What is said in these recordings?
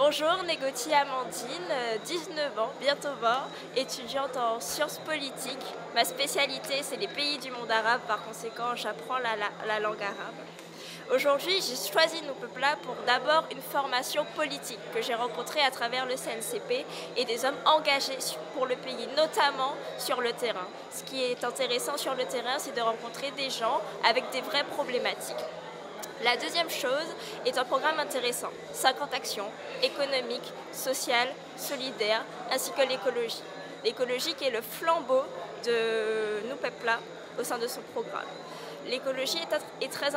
Bonjour, Négoti Amandine, 19 ans, bientôt 20, étudiante en sciences politiques. Ma spécialité, c'est les pays du monde arabe, par conséquent, j'apprends la langue arabe. Aujourd'hui, j'ai choisi Nupepla pour d'abord une formation politique que j'ai rencontrée à travers le CNCP et des hommes engagés pour le pays, notamment sur le terrain. Ce qui est intéressant sur le terrain, c'est de rencontrer des gens avec des vraies problématiques. La deuxième chose est un programme intéressant, 50 actions économiques, sociales, solidaires, ainsi que l'écologie. L'écologie qui est le flambeau de Nupepla au sein de son programme. L'écologie est très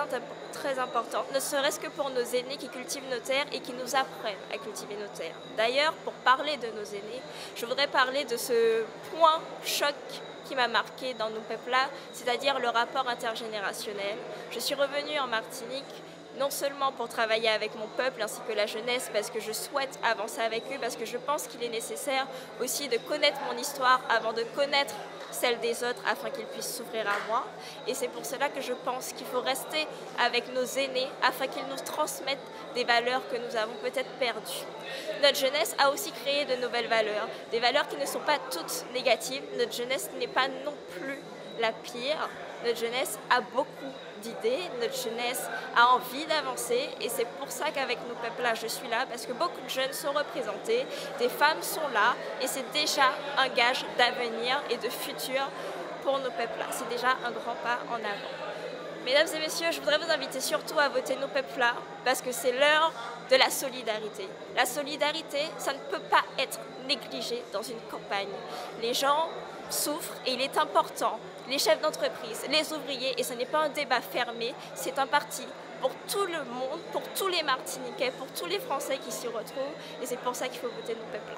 importante, ne serait-ce que pour nos aînés qui cultivent nos terres et qui nous apprennent à cultiver nos terres. D'ailleurs, pour parler de nos aînés, je voudrais parler de ce point choc qui m'a marqué dans Nupepla, c'est-à-dire le rapport intergénérationnel. Je suis revenue en Martinique non seulement pour travailler avec mon peuple ainsi que la jeunesse, parce que je souhaite avancer avec eux, parce que je pense qu'il est nécessaire aussi de connaître mon histoire avant de connaître celle des autres afin qu'ils puissent s'ouvrir à moi. Et c'est pour cela que je pense qu'il faut rester avec nos aînés afin qu'ils nous transmettent des valeurs que nous avons peut-être perdues. Notre jeunesse a aussi créé de nouvelles valeurs, des valeurs qui ne sont pas toutes négatives. Notre jeunesse n'est pas non plus la pire. Notre jeunesse a beaucoup d'idées, notre jeunesse a envie d'avancer et c'est pour ça qu'avec Nupepla, je suis là parce que beaucoup de jeunes sont représentés, des femmes sont là et c'est déjà un gage d'avenir et de futur pour Nupepla. C'est déjà un grand pas en avant. Mesdames et messieurs, je voudrais vous inviter surtout à voter Nupepla parce que c'est l'heure de la solidarité. La solidarité, ça ne peut pas être négligé dans une campagne. Les gens souffrent et il est important, les chefs d'entreprise, les ouvriers, et ce n'est pas un débat fermé, c'est un parti pour tout le monde, pour tous les Martiniquais, pour tous les Français qui s'y retrouvent et c'est pour ça qu'il faut voter Nupepla.